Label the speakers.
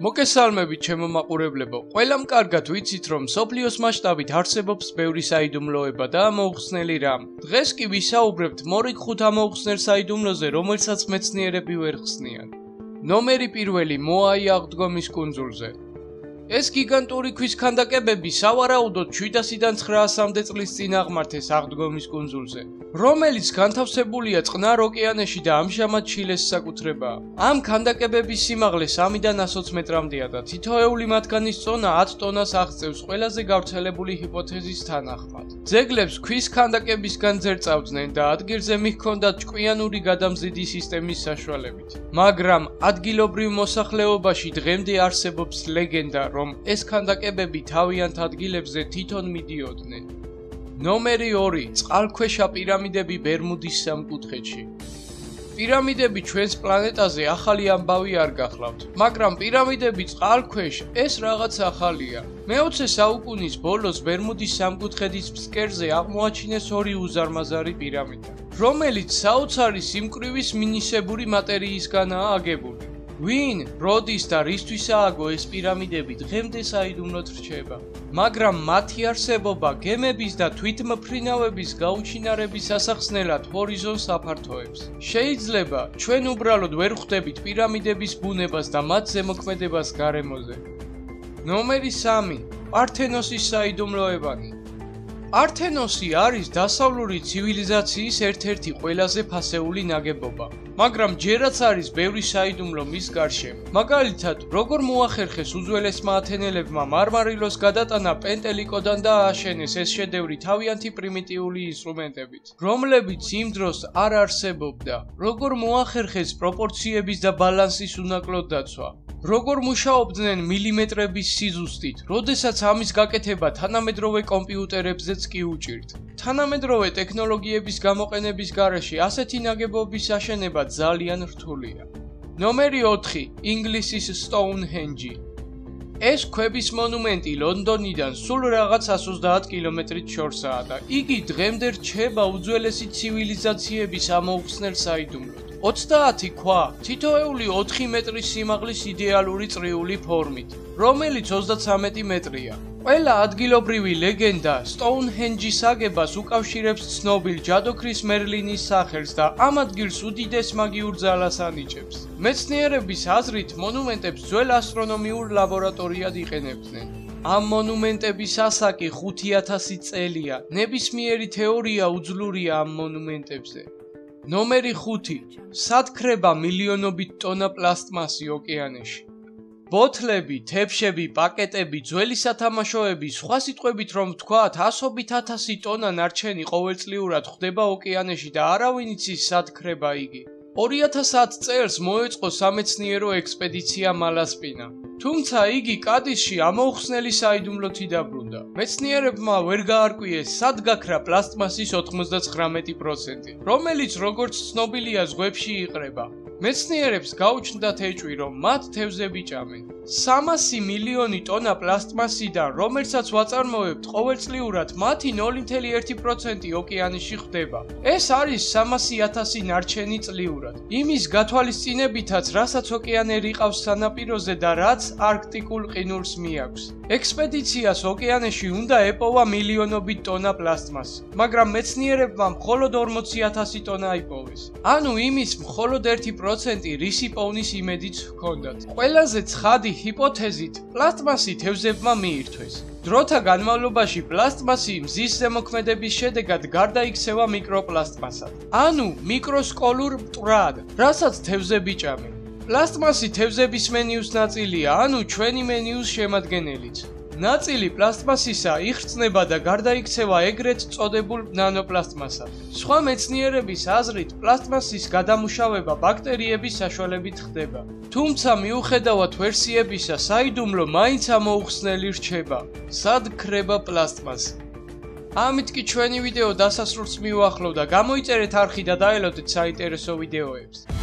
Speaker 1: მოგესალმებით ჩემო მაყურებლებო, ყველამ კარგად ვიცით რომ მსოფლიოს მასშტაბით არსებობს ბევრი საიდუმლოება და ამოუხსნელი რამ. დღეს კი ვისაუბრებთ მორიგ 5 ამოუხსნელ საიდუმლოზე, რომელსაც მეცნიერები ვერ ხსნიან. ნომერი პირველი მოაი აღდგომის კუნძულზე. ეს გიგანტური ქვის ქანდაკებები სავარაუდოდ 700-დან 900-მდე წლის წინ აღმართეს აღდგომის კუნძულზე, რომელიც განთავსებულია წყნარ ოკეანეში და ამჟამად ჩილეს საკუთრებაა. ამ ქანდაკებების სიმაღლე 3-დან 120 მეტრამდეა და თითოეული მათგანის წონა 10 ტონას აღწევს ყველაზე გავრცელებული ჰიპოთეზის თანახმად. ძეგლებს ქვის ქანდაკებისგან ძერწავდნენ და ადგილზე მიჰქონდათ ჭკვიანური გადამზიდი სისტემის საშუალებით. მაგრამ ადგილობრივ მოსახლეობაში დღემდე არსებობს ლეგენდა, რომ ეს ქანდაკებები თავიანთ ადგილებზე თვითონ მიდიოდნენ. ნომერი 2. წყალქვეშა პირამიდები ბერმუდის სამკუთხედში. პირამიდები ჩვენს პლანეტაზე ახალი ამბავი არ გახლავთ, მაგრამ პირამიდები წყალქვეშ ეს რაღაც ახალია. მე-20 საუკუნის ბოლოს ბერმუდის სამკუთხედის ფსკერზე აღმოაჩინეს 2 უზარმაზარი პირამიდა, რომელიც საოცარი სიმკვრივის მინისებური მატერიისგანაა აგებული. ვინ, როდის და რისთვის ააგო ეს პირამიდები დღემდე საიდუმლოდ რჩება, მაგრამ მათი არსებობა გემების და თვითმფრინავების გაუჩინარების ასახსნელად ჰორიზონს აფართოებს. შეიძლება ჩვენ უბრალოდ ვერ ხვდებით პირამიდების ბუნებას და მათ ზემოქმედებას გარემოზე. ნომერი 3. პართენოსის საიდუმლოებანი. პართენოსი არის დასავლური ცივილიზაციის ერთ-ერთი ყველაზე ფასეული ნაგებობა, მაგრამ ჯერაც არის ბევრი საიდუმლო მის გარშემო. მაგალითად, როგორ მოახერხეს უძველესმა ათენელებმა მარმარილოს გადატანა პენტელიკოდან და ააშენეს ეს შედევრი თავიანთი პრიმიტიული ინსტრუმენტებით, რომლებიც იმ დროს არ არსებობდა, როგორ მოახერხეს პროპორციების და ბალანსის უნაკლოდ დაცვა, როგორ მუშაობდნენ მილიმეტრების სიზუსტით, როდესაც ამის გაკეთება თანამედროვე კომპიუტერებზეც კი უჭირთ. თანამედროვე ტექნოლოგიების გამოყენების გარეშე ასეთი ნაგებობის აშენება ძალიან რთულია. ნომერი 4. ინგლისის სტოუნჰენჯი. ეს ქვების მონუმენტი ლონდონიდან სულ რაღაც 130 კილომეტრით შორსაა და იგი დღემდე რჩება უძველესი ცივილიზაციების ამოუხსნელ საიდუმლოდ. 30 ქვა, თითოეული 4 მეტრის სიმაღლის იდეალური წრიული ფორმით, რომელიც 33 მეტრია. ყველა ადგილობრივი ლეგენდა სტოუნჰენჯის აგებას უკავშირებს ცნობილ ჯადოქრის მერლინის სახელს და ამ ადგილს უდიდეს მაგიურ ძალას ანიჭებს. მეცნიერების აზრით მონუმენტებს ძველ ასტრონომიურ ლაბორატორიად იყენებდნენ. ამ მონუმენტების ასაკი 5000 წელია. ნებისმიერი თეორია უძლურია ამ მონუმენტებზე. ნომერი 5. სად ქრება მილიონობით ტონა პლასტმასი ოკეანეში. ბოთლები, თეფშები, პაკეტები, ძველი სათამაშოები, სხვა სიტყვებით რომ ვთქვათ, ასობით 1000 ტონა ნარჩენი ყოველწლიურად ხდება ოკეანეში და არავინ იცის სად ქრება იგი. 2010 წელს მოეწყო სამეცნიერო ექსპედიცია მალასპინა, თუმცა იგი კადისში ამოუხსნელი საიდუმლოთი დაბრუნდა. მეცნიერებმა ვერ გაარკვიეს სად გაქრა პლასტმასის 99%, რომელიც როგორც ცნობილია ზღვებში იყრება. მეცნიერებს გაუჩნდათ ეჭვი, რომ მათ თევზები ჭამენ. 300 მილიონი ტონა პლასტმასიდან, რომელსაც ვაწარმოებთ ყოველწლიურად, მათი 0.1% ოკეანეში ხდება. ეს არის 300,000 ნარჩენი წლიურად. იმის გათვალისწინებითაც, რასაც ოკეანე რიყავს სანაპიროზე და რაც არქტიკულ ყინულს მიაქვს. ექსპედიციას ოკეანეში უნდა ეპოვა მილიონობით ტონა პლასტმასი, მაგრამ მეცნიერებმა მხოლოდ 40,000 ტონა იპოვეს. ანუ იმის მხოლოდ 1% რისი პოვნის იმედიც ჰქონდათ. ყველაზე ცხადი ჰიპოთეზით, პლასტმასი თევზებმა მიირთვეს. დროთა განმავლობაში პლასტმასი მზის ზემოქმედების შედეგად გარდაიქცევა მიკროპლასტმასად, ანუ მიკროსკოლურ მტვრად, რასაც თევზები ჭამენ. პლასტმასი თევზების მენიუს ნაწილია, ანუ ჩვენი მენიუს შემადგენელიც. ნაწილი პლასტმასისა იხრწნება და გარდაიქცევა ეგრეთ წოდებულ ნანოპლასტმასად. სხვა მეცნიერების აზრით, პლასტმასის გადამუშავება ბაქტერიების საშუალებით ხდება. თუმცა მიუხედავად ვერსიებისა, საიდუმლო მაინც ამოუხსნელი რჩება. სად ქრება პლასტმასი? ამით კი ჩვენი ვიდეო დასასრულს მივუახლოვ და გამოიწერეთ არხი და დაელოდეთ საინტერესო ვიდეოებს.